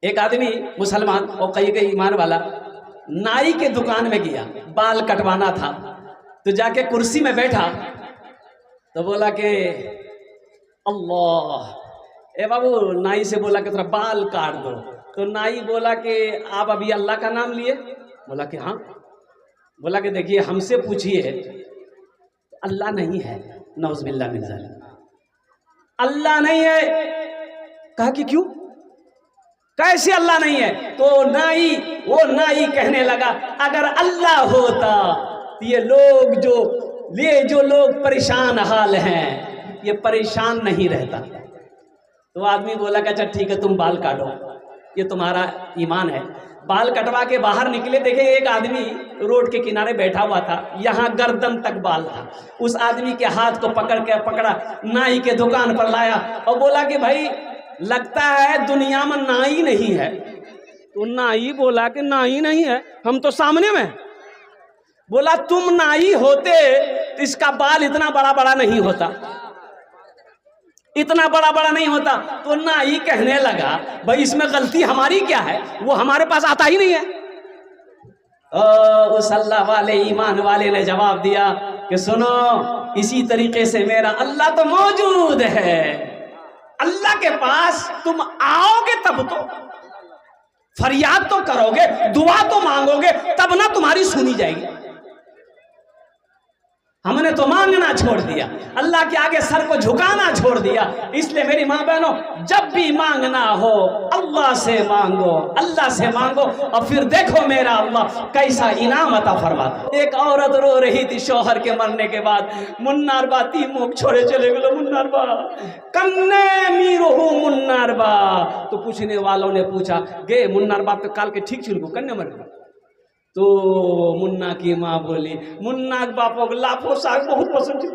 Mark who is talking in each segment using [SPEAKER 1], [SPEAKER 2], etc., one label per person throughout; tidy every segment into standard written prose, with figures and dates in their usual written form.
[SPEAKER 1] एक आदमी मुसलमान और कई कई ईमान वाला नाई के दुकान में गया, बाल कटवाना था। तो जाके कुर्सी में बैठा तो बोला कि अल्लाह, ए बाबू, नाई से बोला कि तेरा बाल काट दो। तो नाई बोला कि आप अभी अल्लाह का नाम लिए? बोला कि हाँ। बोला कि देखिए, हमसे पूछिए, अल्लाह नहीं है, नौज़ुबिल्लाह मिन ज़ालिक, अल्लाह नहीं है। कहा कि क्यों, कैसे अल्लाह नहीं है? तो वो नाई कहने लगा, अगर अल्लाह होता तो ये जो लोग परेशान हाल हैं, ये परेशान नहीं रहता। तो आदमी बोला कि अच्छा ठीक है, तुम बाल काटो, ये तुम्हारा ईमान है। बाल कटवा के बाहर निकले, देखे एक आदमी रोड के किनारे बैठा हुआ था, यहाँ गर्दन तक बाल था। उस आदमी के हाथ को पकड़ा, नाई के दुकान पर लाया और बोला कि भाई, लगता है दुनिया में नाई नहीं है। तो नाई बोला कि नाई नहीं है, हम तो सामने में। बोला तुम नाई होते तो इसका बाल इतना बड़ा बड़ा नहीं होता, इतना बड़ा बड़ा नहीं होता। तो नाई कहने लगा, भाई इसमें गलती हमारी क्या है, वो हमारे पास आता ही नहीं है। उस अल्लाह वाले ईमान वाले ने जवाब दिया कि सुनो, इसी तरीके से मेरा अल्लाह तो मौजूद है। अल्लाह के पास तुम आओगे तब तो फरियाद तो करोगे, दुआ तो मांगोगे, तब ना तुम्हारी सुनी जाएगी। हमने तो मांगना छोड़ दिया, अल्लाह के आगे सर को झुकाना छोड़ दिया। इसलिए मेरी माँ बहनों, जब भी मांगना हो अल्लाह से मांगो, अल्लाह से मांगो, और फिर देखो मेरा अल्लाह कैसा इनाम अता फरमाता। एक औरत रो रही थी शौहर के मरने के बाद, मुन्नार बा ती मुख छोड़े चले गए, मुन्नार बा कन्ने मीरो मुन्नार बा। तो पूछने वालों ने पूछा, गे मुन्नार बाप के काल के ठीक छिड़को कन्ने मर गए? तो मुन्ना की माँ बोली, मुन्ना के बापों को लाफो साग बहुत पसंद है,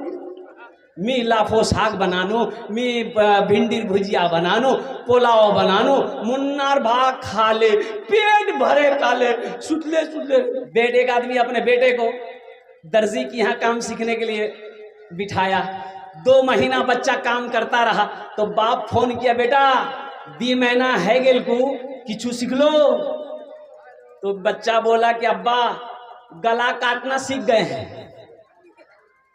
[SPEAKER 1] मी लाफो साग बनानो, मी भिंडी भुजिया बनानो, पुलाव बनानो, मुन्नार भाग खा ले, पेट भरे खा ले, सुतले सुतले। बेटे का आदमी अपने बेटे को दर्जी की यहाँ काम सीखने के लिए बिठाया। 2 महीना बच्चा काम करता रहा तो बाप फोन किया, बेटा 2 महीना है गेल को किचू सीख लो। तो बच्चा बोला कि अब्बा गला काटना सीख गए हैं,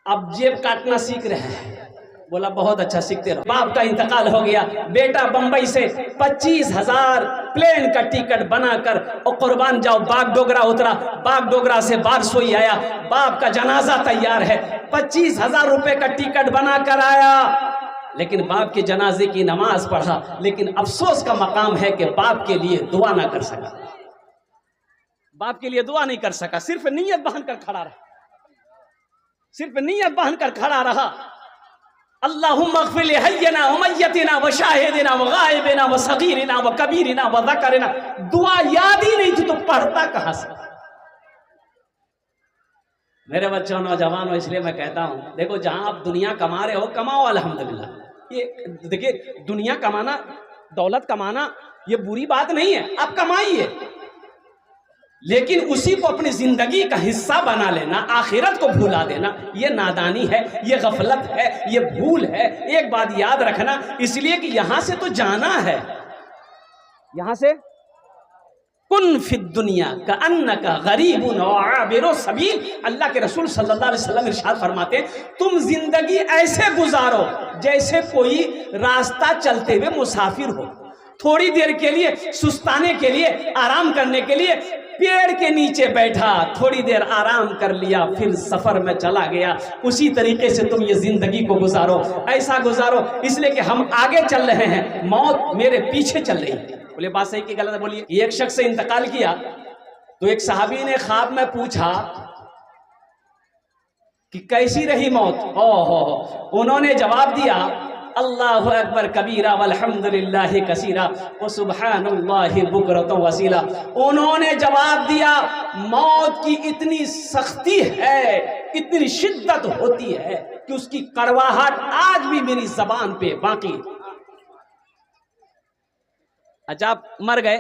[SPEAKER 1] अब जेब काटना सीख रहे हैं। बोला बहुत अच्छा, सीखते रहो। बाप का इंतकाल हो गया। बेटा बंबई से 25,000 प्लेन का टिकट बनाकर और कुर्बान जाओ बागडोगरा उतरा, बागडोगरा से बारसोई आया। बाप का जनाजा तैयार है, 25,000 रुपए का टिकट बनाकर आया, लेकिन बाप के जनाजे की नमाज पढ़ा, लेकिन अफसोस का मकाम है कि बाप के लिए दुआ ना कर सका, बाप के लिए दुआ नहीं कर सका। सिर्फ नीयत बहन कर खड़ा रहा, सिर्फ नीयत बहन कर खड़ा रहा। अल्लाहुम्मा अग़फ़िर लि हय्यिना व मय्यतिना व शाहिदिना व गायबिना व सगीरिना व कबीरिना व ज़करिना। दुआ याद ही नहीं थी तो पढ़ता कहां से? मेरे बच्चों, नौजवानों, इसलिए मैं कहता हूं, देखो जहां आप दुनिया कमा रहे हो, कमाओ अल्हम्दुलिल्लाह। ये देखिए, दुनिया कमाना, दौलत कमाना ये बुरी बात नहीं है, आप कमाइए, लेकिन उसी को अपनी जिंदगी का हिस्सा बना लेना, आखिरत को भुला देना, ये नादानी है, ये गफलत है, ये भूल है। एक बात याद रखना, इसलिए कि यहां से तो जाना है, यहां से कुन फिद दुनिया का अन्नका गरीबुन व आबिरु सबील। अल्लाह के रसूल सल्लल्लाहु अलैहि वसल्लम इरशाद फरमाते, तुम जिंदगी ऐसे गुजारो जैसे कोई रास्ता चलते हुए मुसाफिर हो। थोड़ी देर के लिए सुस्ताने के लिए, आराम करने के लिए पेड़ के नीचे बैठा, थोड़ी देर आराम कर लिया, फिर सफर में चला गया। उसी तरीके से तुम ये जिंदगी को गुजारो, ऐसा गुजारो, इसलिए कि हम आगे चल रहे हैं, मौत मेरे पीछे चल रही है। बोले बात सही की गलत? बोलिए। एक शख्स से इंतकाल किया तो एक सहाबी ने ख्वाब में पूछा कि कैसी रही मौत? उन्होंने जवाब दिया, अल्लाहु अकबर कबीरा वल्हम्दुलिल्लाहि कसीरा व सुब्हानल्लाहि बुकरतन वसीला। उन्होंने जवाब दिया, मौत की इतनी सख्ती है, इतनी शिद्दत होती है कि उसकी कड़वाहट आज भी मेरी जबान पे बाकी। अच्छा, आप मर गए,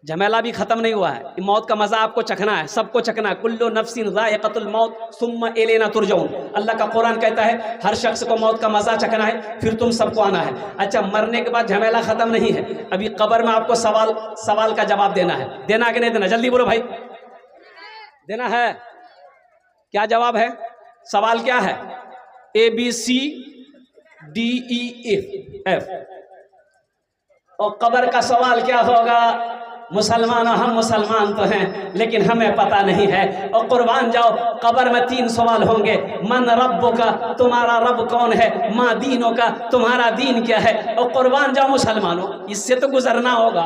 [SPEAKER 1] झमेला भी खत्म नहीं हुआ है। मौत का मजा आपको चखना है, सबको चखना है। कुल्लु नफ्सिन ज़ाइक़तुल मौत सुम्मा इलैना तुरजऊन। अल्लाह का कुरान कहता है हर शख्स को मौत का मजा चखना है, फिर तुम सबको आना है। अच्छा, मरने के बाद झमेला खत्म नहीं है, अभी कब्र में आपको सवाल का जवाब देना है। देना कि नहीं देना? जल्दी बोलो भाई, देना है। क्या जवाब है? सवाल क्या है? ABCDEF। और कब्र का सवाल क्या होगा? मुसलमानों, हम मुसलमान तो हैं लेकिन हमें पता नहीं है। और कुर्बान जाओ, कब्र में 3 सवाल होंगे। मन रब्बो का, तुम्हारा रब कौन है? माँ दीनों का, तुम्हारा दीन क्या है? और कुर्बान जाओ मुसलमानों, इससे तो गुजरना होगा।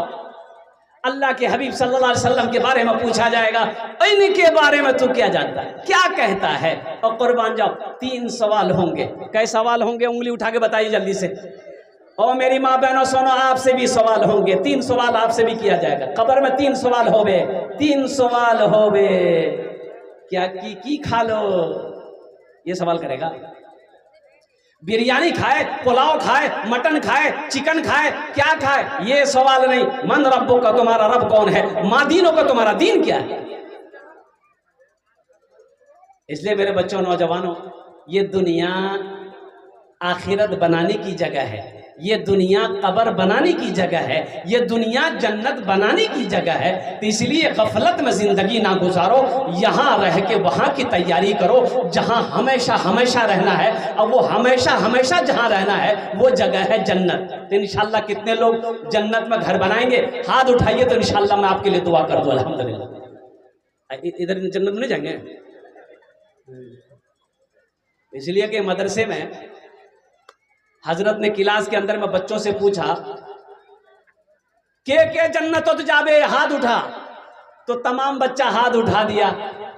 [SPEAKER 1] अल्लाह के हबीब सल्लल्लाहु अलैहि वसल्लम के बारे में पूछा जाएगा, इनके बारे में तू क्या जानता है, क्या कहता है? और कुर्बान जाओ, 3 सवाल होंगे। कैसे सवाल होंगे? उंगली उठा के बताइए जल्दी से। और मेरी माँ बहनों सुनो, आपसे भी सवाल होंगे। 3 सवाल आपसे भी किया जाएगा। कब्र में 3 सवाल होवे, 3 सवाल होवे। क्या की खा लो, ये सवाल करेगा। बिरयानी खाए, पुलाव खाए, मटन खाए, चिकन खाए, क्या खाए, ये सवाल नहीं। मन रब्बो का, तुम्हारा रब कौन है? माँ दीनों का, तुम्हारा दीन क्या है? इसलिए मेरे बच्चों, नौजवानों, ये दुनिया आखिरत बनाने की जगह है, ये दुनिया कब्र बनाने की जगह है, ये दुनिया जन्नत बनाने की जगह है। तो इसलिए गफलत में जिंदगी ना गुजारो, यहाँ रह के वहाँ की तैयारी करो जहाँ हमेशा हमेशा रहना है। और वो हमेशा हमेशा जहाँ रहना है वो जगह है जन्नत। तो इंशाल्लाह कितने लोग जन्नत में घर बनाएंगे? हाथ उठाइए तो इंशाल्लाह मैं आपके लिए दुआ कर दूँ। अल्हम्दुलिल्लाह। इधर जन्नत में नहीं जाएंगे, इसलिए कि मदरसे में हजरत ने क्लास के अंदर में बच्चों से पूछा के जन्नत तो जाबे, हाथ उठा। तो तमाम बच्चा हाथ उठा दिया,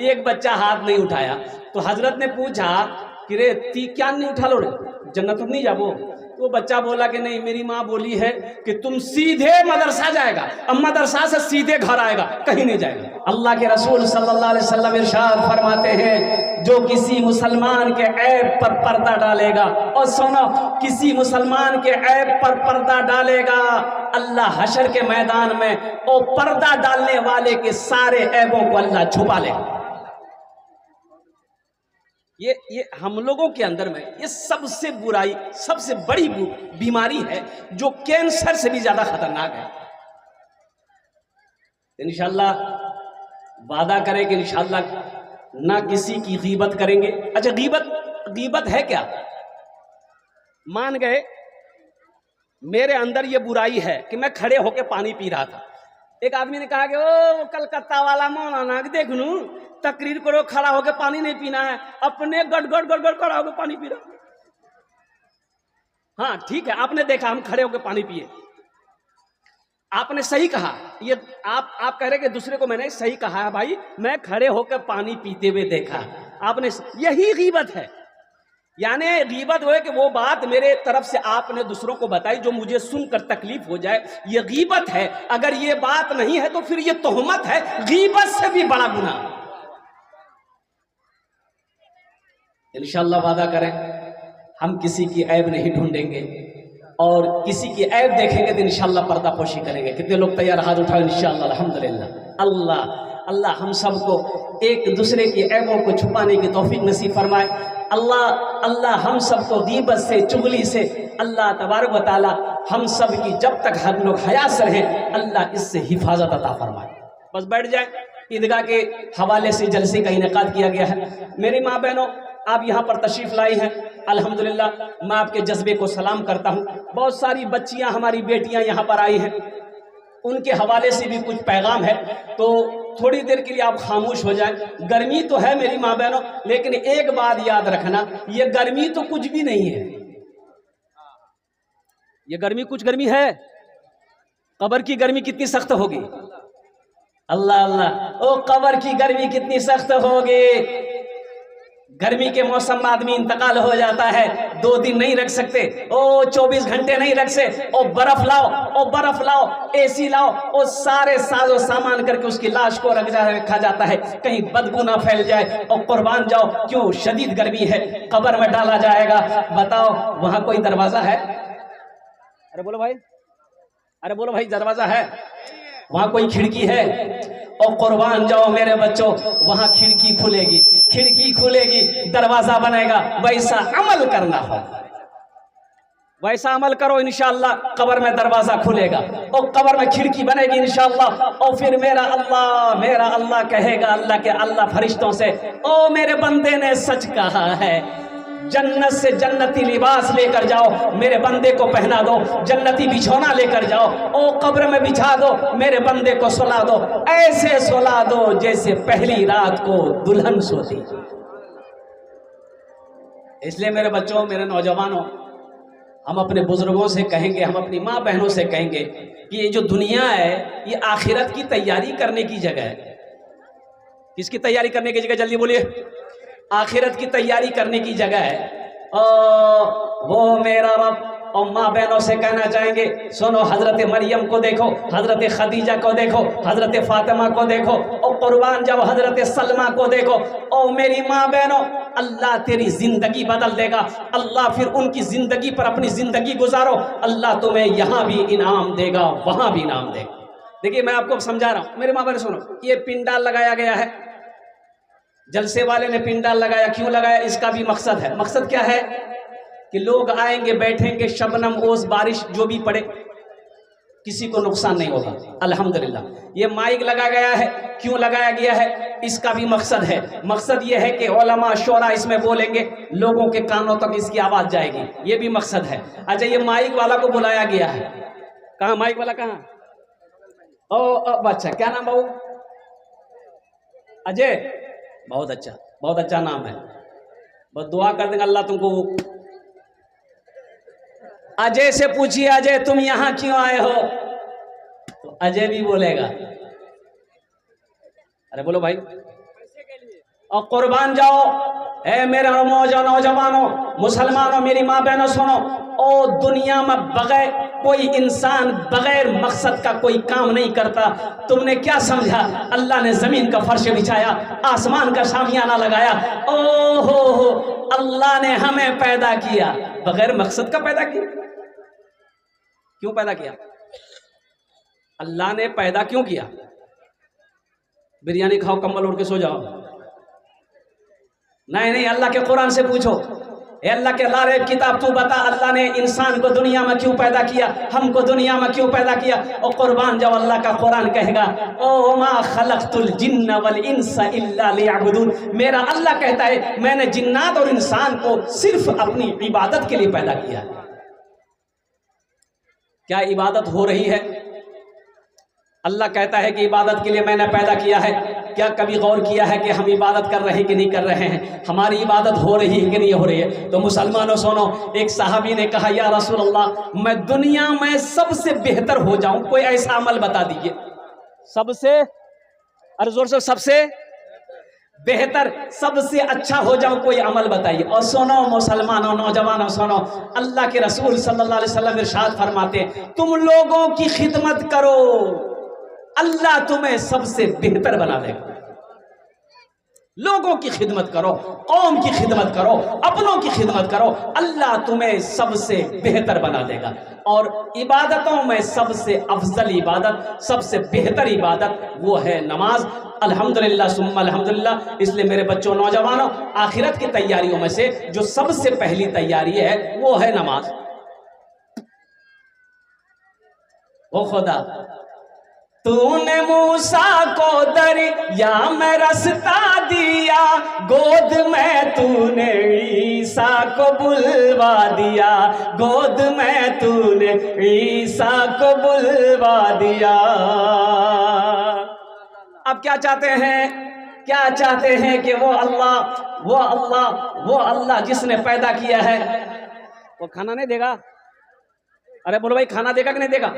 [SPEAKER 1] एक बच्चा हाथ नहीं उठाया। तो हजरत ने पूछा कि रे ती क्या नहीं उठा लो रे, जन्नत तो नहीं जाबो? तो बच्चा बोला कि नहीं, मेरी माँ बोली है कि तुम सीधे मदरसा जाएगा, अब मदरसा से सीधे घर आएगा, कहीं नहीं जाएगा। अल्लाह के रसूल सल्लल्लाहु अलैहि वसल्लम इरशाद फरमाते हैं, जो किसी मुसलमान के ऐब पर पर्दा डालेगा, और सुनो, किसी मुसलमान के ऐब पर पर्दा डालेगा, अल्लाह हशर के मैदान में वो पर्दा डालने वाले के सारे ऐबों को अल्लाह छुपा लेगा। ये हम लोगों के अंदर में ये सबसे बुराई, सबसे बड़ी बीमारी है, जो कैंसर से भी ज्यादा खतरनाक है। इंशाल्लाह वादा करें कि इंशाल्लाह ना किसी की गीबत करेंगे। अच्छा, गीबत है क्या? मान गए मेरे अंदर ये बुराई है कि मैं खड़े होकर पानी पी रहा था। एक आदमी ने कहा कि ओ कलकत्ता वाला मौलाना, देख लू तकरीर करो, खड़ा होकर पानी नहीं पीना है, अपने गड़गड़ गड़गड़ खड़ा होकर पानी पी रहा। हाँ ठीक है, आपने देखा हम खड़े होकर पानी पिए, आपने सही कहा। ये आप कह रहे कि दूसरे को मैंने सही कहा है भाई, मैं खड़े होकर पानी पीते हुए देखा आपने, यही गीबत है। यानी गीबत हो कि वो बात मेरे तरफ से आपने दूसरों को बताई जो मुझे सुनकर तकलीफ हो जाए, ये गीबत है। अगर ये बात नहीं है तो फिर ये तोहमत है, गीबत से भी बड़ा गुनाह। इंशाअल्लाह वादा करें हम किसी की ऐब नहीं ढूंढेंगे, और किसी की ऐब देखेंगे तो इंशाअल्लाह पर्दापोशी करेंगे। कितने लोग तैयार? हाथ उठाओ इंशाअल्लाह। अल्हम्दुलिल्लाह। अल्लाह हम सबको एक दूसरे की ऐबों को छुपाने की तौफीक नसीब फरमाए। अल्लाह हम सबको गीबत से, चुगली से, अल्लाह तबारक व तआला हम सब की जब तक हम लोग हयात से रहें, अल्लाह इससे हिफाजत अता फरमाए। बस बैठ जाए। ईदगाह के हवाले से जलसे का इनेकाद किया गया है। मेरी माँ बहनों, आप यहाँ पर तशरीफ लाई हैं, अल्हम्दुलिल्लाह मैं आपके जज्बे को सलाम करता हूँ। बहुत सारी बच्चियाँ, हमारी बेटियाँ यहाँ पर आई हैं, उनके हवाले से भी कुछ पैगाम है, तो थोड़ी देर के लिए आप खामोश हो जाएं। गर्मी तो है मेरी माँ बहनों, लेकिन एक बात याद रखना, ये गर्मी तो कुछ भी नहीं है। ये गर्मी कुछ गर्मी है, कब्र की गर्मी कितनी सख्त होगी। अल्लाह अल्लाह, ओ कब्र की गर्मी कितनी सख्त होगी। गर्मी के मौसम में आदमी इंतकाल हो जाता है, 2 दिन नहीं रख सकते, ओ 24 घंटे नहीं रख सकते, ओ बर्फ लाओ, एसी लाओ, ओ सारे साजो सामान करके उसकी लाश को रखा जाता है, कहीं बदबू ना फैल जाए। और कुर्बान जाओ, क्यों शदीद गर्मी है, कब्र में डाला जाएगा। बताओ वहां कोई दरवाजा है? अरे बोलो भाई, दरवाजा है? वहां कोई खिड़की है? और कुर्बान जाओ मेरे बच्चों, वहां खिड़की खुलेगी, खिड़की खुलेगी, दरवाजा बनेगा। वैसा अमल करना हो, वैसा अमल करो, इंशाअल्लाह कब्र में दरवाजा खुलेगा और कब्र में खिड़की बनेगी इंशाअल्लाह। और फिर मेरा अल्लाह कहेगा अल्लाह के अल्लाह फरिश्तों से, ओ मेरे बंदे ने सच कहा है, जन्नत से जन्नती लिबास लेकर जाओ, मेरे बंदे को पहना दो, जन्नती बिछौना लेकर जाओ, ओ कब्र में बिछा दो, मेरे बंदे को सुला दो, ऐसे सुला दो जैसे पहली रात को दुल्हन सोती। इसलिए मेरे बच्चों, मेरे नौजवानों, हम अपने बुजुर्गों से कहेंगे, हम अपनी माँ बहनों से कहेंगे कि ये जो दुनिया है ये आखिरत की तैयारी करने की जगह है। किसकी तैयारी करने की जगह? जल्दी बोलिए। आखिरत की तैयारी करने की जगह है। वो मेरा रब। और माँ बहनों से कहना चाहेंगे, सुनो, हजरत मरियम को देखो, हजरत खदीजा को देखो, हजरत फातिमा को देखो, और कुर्बान जाओ हजरत सलमा को देखो। ओ मेरी माँ बहनों, अल्लाह तेरी जिंदगी बदल देगा। अल्लाह फिर उनकी जिंदगी पर अपनी जिंदगी गुजारो, अल्लाह तुम्हें यहाँ भी इनाम देगा, वहां भी इनाम देगा। देखिए मैं आपको समझा रहा हूं, मेरे माँ बहन सुनो, ये पिंडाल लगाया गया है, जलसे वाले ने पिंडाल लगाया, क्यों लगाया? इसका भी मकसद है। मकसद क्या है? कि लोग आएंगे, बैठेंगे, शबनम ओस बारिश जो भी पड़े, किसी को नुकसान नहीं होगा, अल्हम्दुलिल्लाह। ये माइक लगा गया है, क्यों लगाया गया है? इसका भी मकसद है। मकसद ये है कि उलमा शोरा इसमें बोलेंगे, लोगों के कानों तक इसकी आवाज जाएगी, ये भी मकसद है। अच्छा, ये माइक वाला को बुलाया गया है, कहाँ माइक वाला? कहाँ? ओ अच्छा, क्या नाम बाबू? अजय, बहुत अच्छा नाम है। बस दुआ कर देंगे अल्लाह तुमको। अजय से पूछिए, अजय तुम यहां क्यों आए हो? तो अजय भी बोलेगा, अरे बोलो भाई। और कुर्बान जाओ, ए मेरे नौजवानों, मुसलमानों, मेरी माँ बहनों सुनो, ओ दुनिया में बगैर कोई इंसान बगैर मकसद का कोई काम नहीं करता। तुमने क्या समझा? अल्लाह ने जमीन का फर्श बिछाया, आसमान का शामियाना लगाया, ओ हो अल्लाह ने हमें पैदा किया, बगैर मकसद का पैदा किया। क्यों पैदा किया? अल्लाह ने पैदा क्यों किया? बिरयानी खाओ, कंबल ओढ़ के सो जाओ? नहीं, अल्लाह के कुरान से पूछो, अल्लाह के लारे किताब तू बता, अल्लाह ने इंसान को दुनिया में क्यों पैदा किया, हमको दुनिया में क्यों पैदा किया? और कुर्बान जाओ, अल्लाह का कुरान कहेगा, ओ मा खलक़तुल जिन्न वल इंसा इल्ला लियअबुदून। मेरा अल्लाह कहता है, मैंने जिन्नात और इंसान को सिर्फ अपनी इबादत के लिए पैदा किया। क्या इबादत हो रही है? अल्लाह कहता है कि इबादत के लिए मैंने पैदा किया है। क्या कभी गौर किया है कि हम इबादत कर रहे हैं कि नहीं कर रहे हैं? हमारी इबादत हो रही है कि नहीं हो रही है? तो मुसलमानों सुनो, एक सहाबी ने कहा, या रसूल अल्लाह, मैं दुनिया में सबसे बेहतर हो जाऊं, कोई ऐसा अमल बता दीजिए। सबसे, अरे जोर से, सबसे बेहतर, सबसे अच्छा हो जाऊं, कोई अमल बताइए। और सुनो मुसलमानों, नौजवानों सुनो, अल्लाह के रसूल सल्लल्लाहु अलैहि वसल्लम इरशाद फरमाते हैं, तुम लोगों की खिदमत करो, अल्लाह तुम्हें सबसे बेहतर बना देगा। लोगों की खिदमत करो, कौम की खिदमत करो, अपनों की खिदमत करो, अल्लाह तुम्हें सबसे बेहतर बना देगा। और इबादतों में सबसे अफजल इबादत, सबसे बेहतर इबादत वो है नमाज। अल्हम्दुलिल्लाह सुम्मा अल्हम्दुलिल्लाह। इसलिए मेरे बच्चों, नौजवानों, आखिरत की तैयारियों में से जो सबसे पहली तैयारी है वो है नमाज। ओ खुदा, तूने मूसा को दरिया में रास्ता दिया, गोद में तूने ईसा को बुलवा दिया, गोद में तूने ईसा को बुलवा दिया। अब क्या चाहते हैं? क्या चाहते हैं कि वो अल्लाह जिसने पैदा किया है वो खाना नहीं देगा? अरे बोलो भाई, खाना देगा कि नहीं देगा?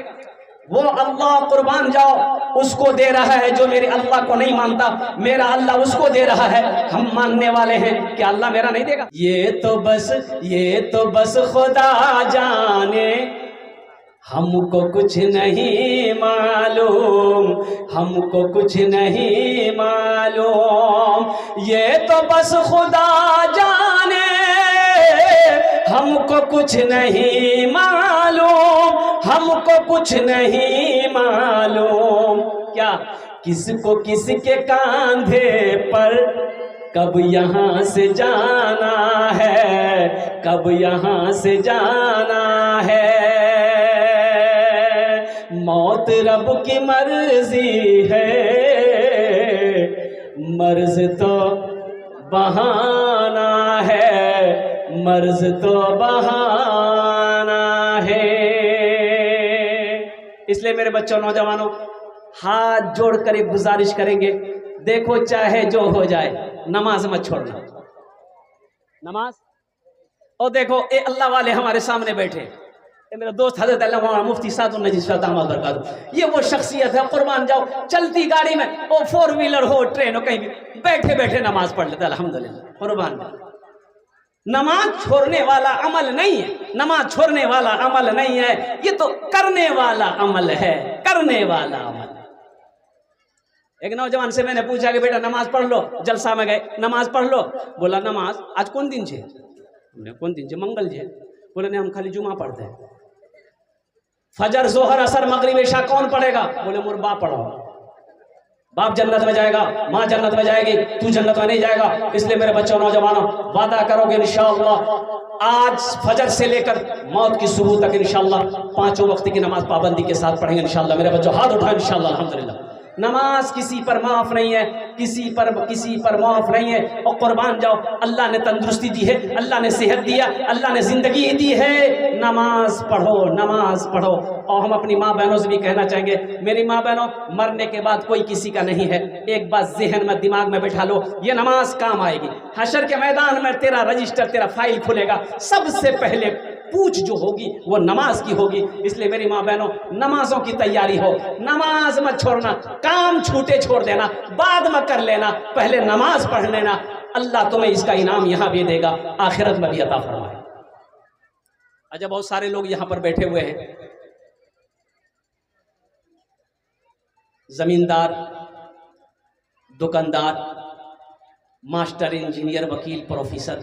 [SPEAKER 1] वो अल्लाह कुर्बान जाओ उसको दे रहा है जो मेरे अल्लाह को नहीं मानता, मेरा अल्लाह उसको दे रहा है। हम मानने वाले हैं कि अल्लाह मेरा नहीं देगा। ये तो बस खुदा जाने, हमको कुछ नहीं मालूम, हमको कुछ नहीं मालूम। ये तो बस खुदा जाने, हमको कुछ नहीं मालूम, हमको कुछ नहीं मालूम। किसको किसके कांधे पर कब यहाँ से जाना है, कब यहाँ से जाना है। मौत रब की मर्जी है, मर्ज तो बहाना है, मर्ज तो बहाना है। इसलिए मेरे बच्चों, नौजवानों, हाथ जोड़कर एक गुजारिश करेंगे, देखो चाहे जो हो जाए, नमाज मत छोड़ना। नमाज। और देखो ये अल्लाह वाले हमारे सामने बैठे, ये मेरा दोस्त हजरत अल्लामा मुफ्ती सादुल नजीब दामद बरकातहू, ये वो शख्सियत है, कुर्बान जाओ, चलती गाड़ी में वो 4 व्हीलर हो, ट्रेन हो, कहीं भी बैठे बैठे नमाज पढ़ लेते, अल्हम्दुलिल्लाह, कुर्बान जाओ। नमाज छोड़ने वाला अमल नहीं है, नमाज छोड़ने वाला अमल नहीं है, ये तो करने वाला अमल है, करने वाला अमल। एक नौजवान से मैंने पूछा कि बेटा नमाज पढ़ लो, जलसा में गए, नमाज पढ़ लो। बोला नमाज आज कौन दिन छे? कौन दिन छे? मंगल छे। बोले नहीं, हम खाली जुमा पढ़ते हैं। फजर जोहर असर मगरिब इशा कौन पढ़ेगा? बोले मोर बाप पढ़ो। बाप जन्नत में जाएगा, माँ जन्नत में जाएगी, तू जन्नत में नहीं जाएगा। इसलिए मेरे बच्चों, नौजवानों, वादा करोगे इंशाअल्लाह आज फजर से लेकर मौत की सुबह तक इंशाअल्लाह 5 वक्त की नमाज पाबंदी के साथ पढ़ेंगे इंशाअल्लाह। मेरे बच्चों हाथ उठाएं इंशाअल्लाह, अल्हम्दुलिल्लाह। नमाज किसी पर माफ नहीं है, किसी पर माफ नहीं है। और कुर्बान जाओ, अल्लाह ने तंदुरुस्ती दी है, अल्लाह ने सेहत दिया, अल्लाह ने जिंदगी दी है। नमाज पढ़ो, नमाज पढ़ो। और हम अपनी माँ बहनों से भी कहना चाहेंगे, मेरी माँ बहनों, मरने के बाद कोई किसी का नहीं है, एक बात जहन में दिमाग में बैठा लो, ये नमाज काम आएगी। हशर के मैदान में तेरा रजिस्टर, तेरा फाइल खुलेगा, सबसे पहले पूछ जो होगी वो नमाज की होगी। इसलिए मेरी माँ बहनों, नमाजों की तैयारी हो, नमाज मत छोड़ना, काम छूटे छोड़ देना, बाद में कर लेना, पहले नमाज पढ़ लेना। अल्लाह तुम्हें इसका इनाम यहाँ भी देगा, आखिरत में भी अता फरमाए। अच्छा, बहुत सारे लोग यहाँ पर बैठे हुए हैं, जमींदार, दुकानदार, मास्टर, इंजीनियर, वकील, प्रोफेसर,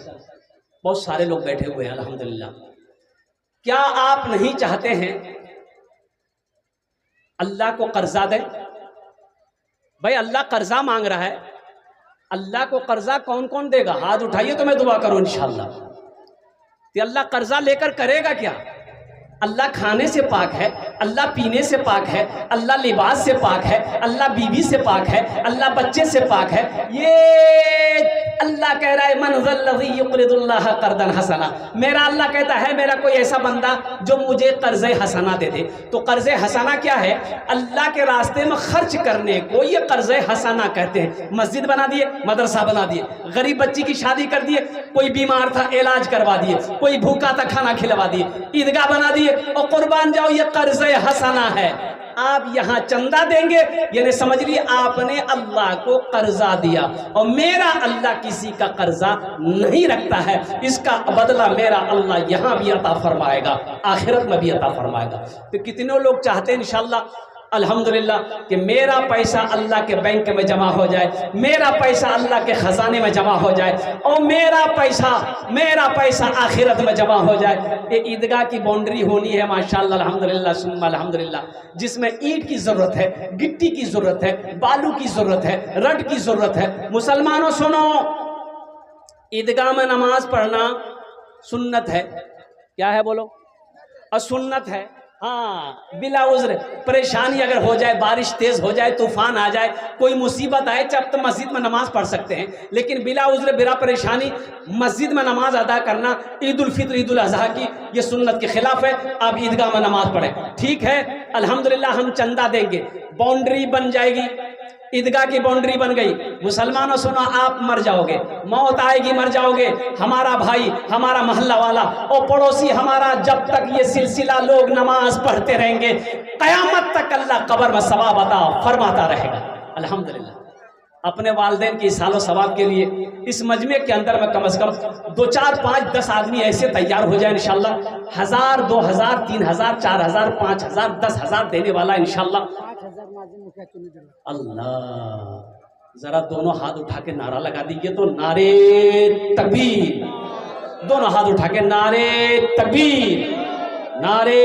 [SPEAKER 1] बहुत सारे लोग बैठे हुए हैं अल्हम्दुलिल्लाह। क्या आप नहीं चाहते हैं अल्लाह को कर्जा दें? भाई अल्लाह कर्जा मांग रहा है, अल्लाह को कर्जा कौन कौन देगा? हाथ उठाइए तो मैं दुआ करूं इंशाअल्लाह। तो अल्लाह कर्जा लेकर करेगा क्या? अल्लाह खाने से पाक है, अल्लाह पीने से पाक है, अल्लाह लिबास से पाक है, अल्लाह बीवी से पाक है, अल्लाह बच्चे से पाक है। ये अल्लाह कह रहा है, मन ज़ल्लज़ी युक़रिदुल्लाह क़र्ज़न हसना। मेरा अल्लाह कहता है, मेरा कोई ऐसा बंदा जो मुझे कर्ज़े हसना दे दे। तो कर्ज़े हसना क्या है? अल्लाह के रास्ते में खर्च करने को ये कर्ज़े हसना कहते हैं। मस्जिद बना दिए, मदरसा बना दिए, गरीब बच्ची की शादी कर दिए, कोई बीमार था इलाज करवा दिए, कोई भूखा था खाना खिलवा दिए, ईदगाह बना दिए। और कुर्बान जाओ, ये कर्ज़े हसना है। आप यहाँ चंदा देंगे, यानी समझ लिए आपने अल्लाह को कर्जा दिया। और मेरा अल्लाह किसी का कर्जा नहीं रखता है, इसका बदला मेरा अल्लाह यहाँ भी अता फरमाएगा, आखिरत में भी अता फरमाएगा। तो कितने लोग चाहते हैं इंशाअल्लाह अल्हम्दुलिल्लाह कि मेरा पैसा अल्लाह के बैंक में जमा हो जाए, मेरा पैसा अल्लाह के खजाने में जमा हो जाए, और मेरा पैसा आखिरत में जमा हो जाए। ये ईदगाह की बाउंड्री होनी है माशाअल्लाह, अल्हम्दुलिल्लाह सुम्मा अल्हम्दुलिल्लाह, जिसमें ईंट की ज़रूरत है, गिट्टी की ज़रूरत है, बालू की ज़रूरत है, रड की ज़रूरत है। मुसलमानों सुनो, ईदगाह में नमाज पढ़ना सुन्नत है। क्या है बोलो? और सुन्नत है। हाँ, बिला उज़्र, परेशानी अगर हो जाए, बारिश तेज हो जाए, तूफान आ जाए, कोई मुसीबत आए, जब तो मस्जिद में नमाज पढ़ सकते हैं। लेकिन बिला उज़्र, बिला परेशानी मस्जिद में नमाज अदा करना ईद उल फित्र, ईद उल अज़हा की ये सुन्नत के खिलाफ है। आप ईदगाह में नमाज पढ़ें, ठीक है, अल्हम्दुलिल्लाह। हम चंदा देंगे, बाउंड्री बन जाएगी, ईदगाह की बाउंड्री बन गई। मुसलमानों सुनो, आप मर जाओगे, मौत आएगी, मर जाओगे, हमारा भाई, हमारा मोहल्ला वाला और पड़ोसी हमारा, जब तक ये सिलसिला लोग नमाज पढ़ते रहेंगे, कयामत तक अल्लाह कब्र में सवाब अता फरमाता रहेगा। अल्हम्दुलिल्लाह। अपने वालिदैन की सालो सवाब के लिए इस मजमे के अंदर में कम से कम 2, 4, 5, 10 आदमी ऐसे तैयार हो जाए इंशाअल्लाह, 1000, 2000, 3000, 4000, 5000, 10,000 देने वाला इंशाअल्लाह। अल्लाह, जरा दोनों हाथ उठा के नारा लगा दीजिए तो, नारे तकबीर। दोनों हाथ उठा के नारे तकबीर, नारे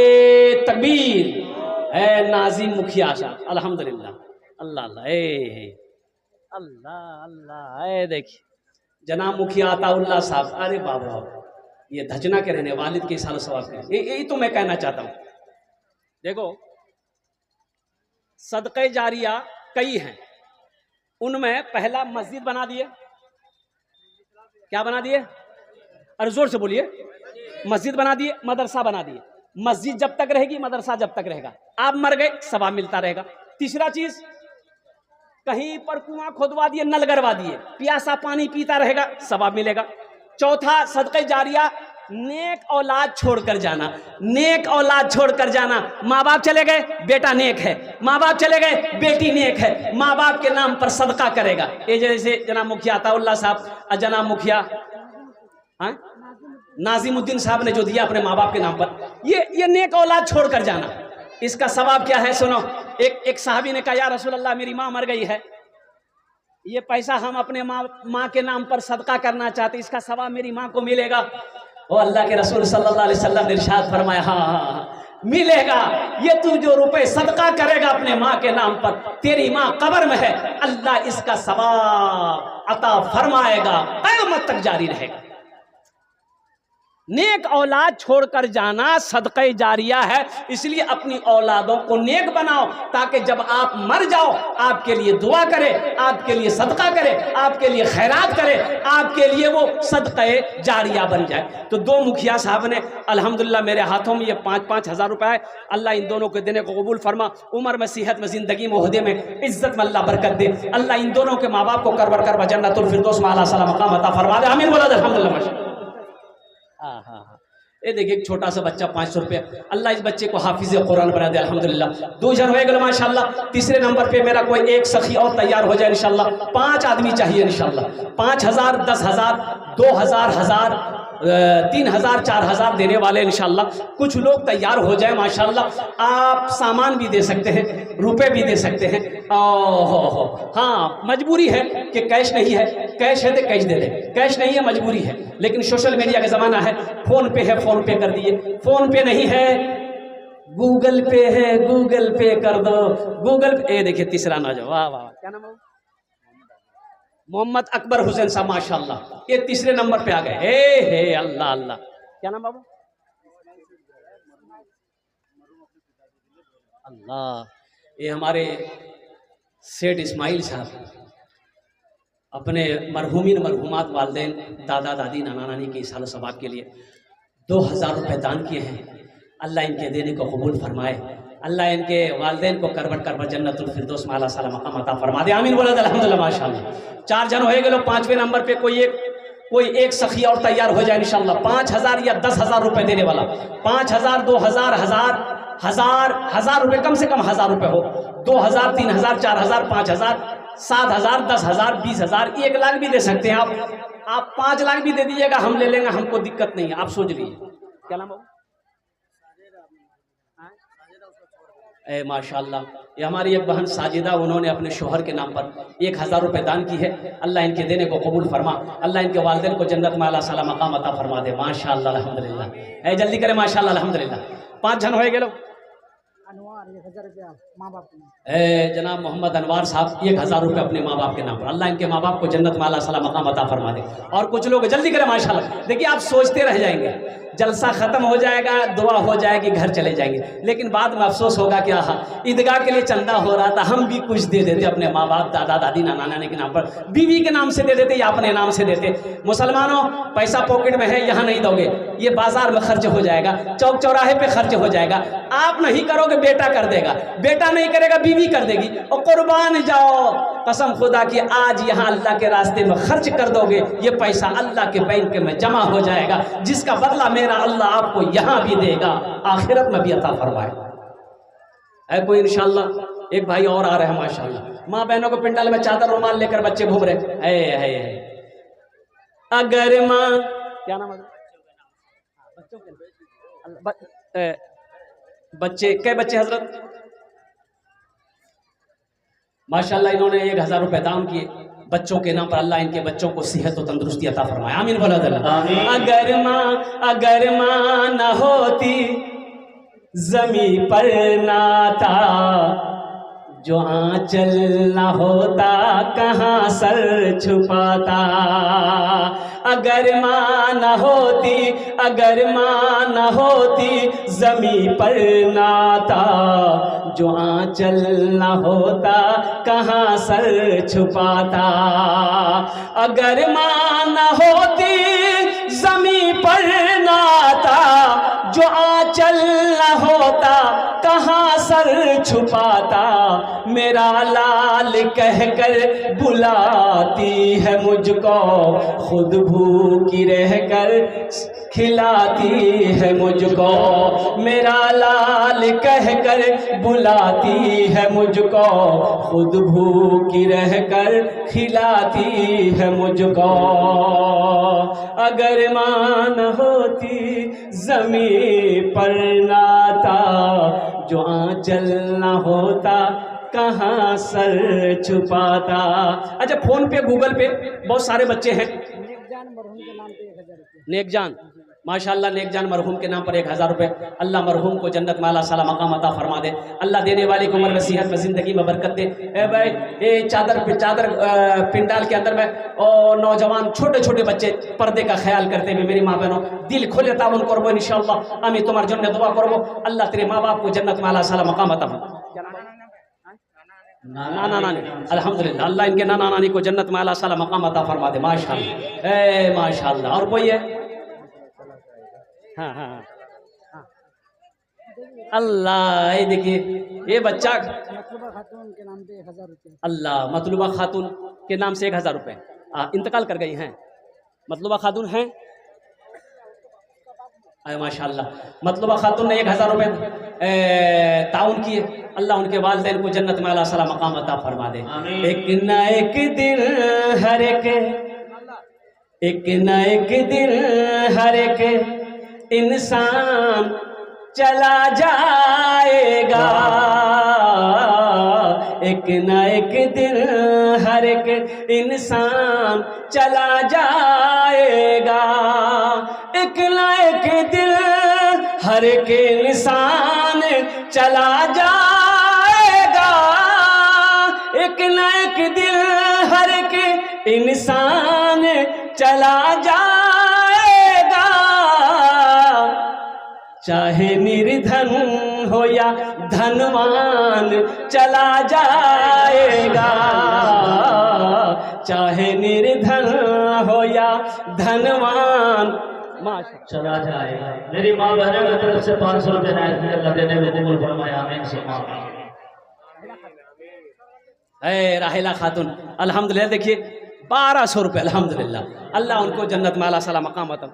[SPEAKER 1] तकबीर। है नाजिम मुखिया साहब, अल्हम्दुलिल्लाह। अल्लाह अल्लाह, अल्लाह अल्लाह, देखिए जनाब मुखिया अताउल्लाह साहब, अरे बाबा ये धजना के रहने, वालिद के साल सवाब के, यही तो मैं कहना चाहता हूँ। देखो सदक़े जारिया कई हैं, उनमें पहला मस्जिद बना दिए, क्या बना दिए, अरे जोर से बोलिए, मस्जिद बना दिए, मदरसा बना दिए। मस्जिद जब तक रहेगी, मदरसा जब तक रहेगा, आप मर गए सवाब मिलता रहेगा। तीसरा चीज, कहीं पर कुआं खोदवा दिए, नल गड़वा दिए, प्यासा पानी पीता रहेगा, सवाब मिलेगा। चौथा सदक़े जारिया, नेक औलाद छोड़कर जाना, नेक औलाद छोड़कर जाना। माँ बाप चले गए, बेटा नेक है, माँ बाप चले गए, बेटी नेक है, माँ बाप के नाम पर सदका करेगा। ये जैसे जनाब मुखिया अताउल्लाह साहब, जनाब मुखिया नाजिमुद्दीन साहब ने जो दिया अपने माँ बाप के नाम पर, ये नेक औलाद छोड़कर जाना, इसका सवाब क्या है सुनो। एक साहबी ने कहा, या रसूल अल्लाह मेरी माँ मर गई है, ये पैसा हम अपने माँ के नाम पर सदका करना चाहते, इसका सवाब मेरी माँ को मिलेगा? ओ अल्लाह के रसूल सल्लल्लाहु अलैहि वसल्लम ने इरशाद फरमाया, हाँ मिलेगा। ये तू जो रुपए सदका करेगा अपने माँ के नाम पर, तेरी माँ कब्र में है, अल्लाह इसका सवाब अता फरमाएगा, क़यामत तक जारी रहेगा। नेक औलाद छोड़कर जाना सदक़े जारिया है, इसलिए अपनी औलादों को नेक बनाओ, ताकि जब आप मर जाओ आपके लिए दुआ करे, आपके लिए सदका करे, आपके लिए खैरात करे, आपके लिए वो सदक़े जारिया बन जाए। तो दो मुखिया साहब ने अल्हम्दुलिल्लाह मेरे हाथों में ये 5-5 हज़ार रुपये है, अल्लाह इन दोनों के देने को कबूल फरमा, उम्र में, सेहत में, ज़िंदगी में, ओहदे में, इज्जत में अल्लाह बरकत दे। अल्लाह इन दोनों के माँ बाप को करवर कर जन्नतुल फिरदौस में आला सलाम मकाम अता फरमा दे, आमीन बोला अल्हम्दुलिल्लाह। हाँ हाँ हाँ, ये देखिए एक छोटा सा बच्चा 500 रुपये, अल्लाह इस बच्चे को हाफिज कुरान बना दे अल्हम्दुलिल्लाह। 2 जन हो गए माशाल्लाह। तीसरे नंबर पे मेरा कोई एक सखी और तैयार हो जाए इंशाल्लाह, 5 आदमी चाहिए इंशाल्लाह। 5,000, 10,000, 2,000, 1,000, 3,000, 4,000 देने वाले इंशाल्लाह। कुछ लोग तैयार हो जाए माशाल्लाह। आप सामान भी दे सकते हैं, रुपए भी दे सकते हैं। हाँ मजबूरी है कि कैश नहीं है, कैश है तो कैश दे दे, कैश नहीं है मजबूरी है, लेकिन सोशल मीडिया का ज़माना है, फ़ोन पे है फ़ोन पे कर दिए, फ़ोन पे नहीं है गूगल पे है, गूगल पे कर दो, गूगल पे। ये देखिए तीसरा नौजवान, वाह वाह, क्या नाम है? मोहम्मद अकबर हुसैन साहब माशाल्लाह, ये तीसरे नंबर पे आ गए। हे अल्लाह अल्लाह, क्या नाम बाबू? अल्लाह, ये हमारे सेठ इस्माइल साहब अपने मरहूमिन मरहूमात वालदेन, दादा दादी, नाना नानी के साल सवाब के लिए 2,000 रुपये दान किए हैं। अल्लाह इनके देने को कबूल फरमाए, अल्लाह इनके वालदेन को करबर जन्नतुल फिरदौस में आला सलाम मकाम अता फरमा दे, आमीन बोला अल्हम्दुलिल्लाह माशाअल्लाह। 4 जन हो गए, 5वें नंबर पे कोई एक सखी और तैयार हो जाए इंशाल्लाह। 5,000 या 10,000 रुपये देने वाला, 5,000, 2,000, 1,000 रुपये, कम से कम 1,000 रुपये हो, 2,000, 3,000, 4,000, 5,000, 7,000, 10,000, 20,000, 1 लाख भी दे सकते हैं आप 5 लाख भी दे दीजिएगा, हम ले लेंगे, हमको दिक्कत नहीं है। आप सोच लीजिए क्या नाम हो? ए माशाल्लाह, ये हमारी एक बहन साजिदा, उन्होंने अपने शोहर के नाम पर 1,000 रुपये दान की है। अल्लाह इनके देने को कबूल फरमा, अल्लाह इनके वालिदैन को जन्नत में आला सलाम मकाम अता फरमा दे, माशाल्लाह अल्हम्दुलिल्लाह। जल्दी करें माशाल्लाह अल्हम्दुलिल्लाह। 5 जन हो गए। जनाब मोहम्मद अनवार साहब 1,000 रुपये अपने माँ बाप के नाम पर, अल्लाह इनके माँ बाप को जन्नत में आला सलाम मकाम अता फरमा दे। और कुछ लोग जल्दी करें माशाल्लाह। देखिए आप सोचते रह जाएंगे, जलसा खत्म हो जाएगा, दुआ हो जाएगी, घर चले जाएंगे, लेकिन बाद में अफसोस होगा कि हाँ ईदगाह के लिए चंदा हो रहा था, हम भी कुछ दे देते अपने माँ बाप, दादा दादी, नाना नानी के नाम पर, बीवी के नाम से दे देते या अपने नाम से देते। मुसलमानों, पैसा पॉकेट में है, यहाँ नहीं दोगे, ये बाजार में खर्च हो जाएगा, चौक चौराहे पे खर्च हो जाएगा। आप नहीं करोगे बेटा कर देगा, बेटा नहीं करेगा बीवी कर देगी। और कुर्बान जाओ, कसम खुदा की आज यहाँ अल्लाह के रास्ते में खर्च कर दोगे, ये पैसा अल्लाह के बैंक में जमा हो जाएगा, जिसका बदला मेरा अल्लाह आपको यहाँ भी देगा, आखिरत में भी अता फरमाए। है कोई इंशाल्लाह। एक भाई और आ रहे हैं माशाल्लाह, माँ बहनों को पिंडाल में चादर रुमाल लेकर बच्चे घूम रहे है। अगर माँ, क्या नाम है बच्चे, कै बच्चे हजरत? माशाल्लाह इन्होंने 1,000 रुपये दान किए बच्चों के नाम पर, अल्लाह इनके बच्चों को सेहत और तंदुरुस्ती अता फरमाए, आमीन बोला अल्लाह। अगर माँ न होती जमी पर नाता, जो आंचल न होता कहाँ सर छुपाता। अगर माँ न होती, अगर माँ न होती जमी पर नाता, जो आंचल न होता कहाँ सर छुपाता। अगर माँ न होती जमी पर नाता, जो आंचल न होता कहाँ सर छुपाता। मेरा लाल कहकर बुलाती है मुझको, खुद भूखी रहकर खिलाती है मुझको। मेरा लाल कहकर बुलाती है मुझको, खुद भूखी रहकर खिलाती है मुझको। अगर माँ न होती ज़मीं पर नाता, जो आंचल न होता कहाँ सर छुपाता। अच्छा, फोन पे गूगल पे बहुत सारे बच्चे हैं। नेकजान, माशाल्लाह, नेकजान मरहूम के नाम पर 1000 रुपये। अल्लाह मरहूम को जन्नत में आला साला मकाम अता फरमा दे। अल्लाह देने वाले को उम्र में सेहत में ज़िंदगी में बरकत दे। ए भाई, ये चादर पिंडाल के अंदर में और नौजवान छोटे छोटे बच्चे पर्दे का ख्याल करते हुए मेरी माँ बहनों दिल खोले तावन करबो इंशाअल्लाह। আমি তোমার জন্য দোয়া করব, আল্লাহ तेरे माँ बाप को जन्नत में आला साला मकाम अता फरमा। नाना नानी, अल्हम्दुलिल्लाह, अल्लाह इनके नाना नानी को जन्नत में आला साला मकाम अता फरमा दे। माशाअल्लाह, ए माशाअल्लाह। और कोई है? हाँ हाँ हाँ, अल्लाह, ये देखिए ये बच्चा मतलूबा खातून के नाम पे 1000 रुपये। अल्लाह, मतलूबा खातून के नाम से 1000 रुपये इंतकाल कर गई हैं। मतलूबा खातून हैं, माशाअल्लाह। मतलूबा खातून ने 1000 रुपये ताउन किए। अल्लाह उनके वालिदैन को जन्नत में आला साला मकाम अता फरमा दे। एक न एक दिन हर एक न एक दिन हर एक इंसान चला जाएगा। एक न एक दिन हर एक इंसान चला जाएगा। एक न एक दिन हर एक इंसान चला जाएगा। एक न एक दिन हर एक इंसान चला जाएगा। चाहे निर्धन हो या धनवान चला जाएगा। चाहे निर्धन हो या धनवान
[SPEAKER 2] चला जाएगा। मेरी माँ बहनों की तरफ से 500 रुपये अल्लाह देने में कबूल फरमाए, आमीन से
[SPEAKER 1] राहिला खातून, अल्हम्दुलिल्लाह, देखिए 1200 रुपये, अल्हम्दुलिल्लाह। अल्लाह उनको जन्नत में आला साला मकाम अता।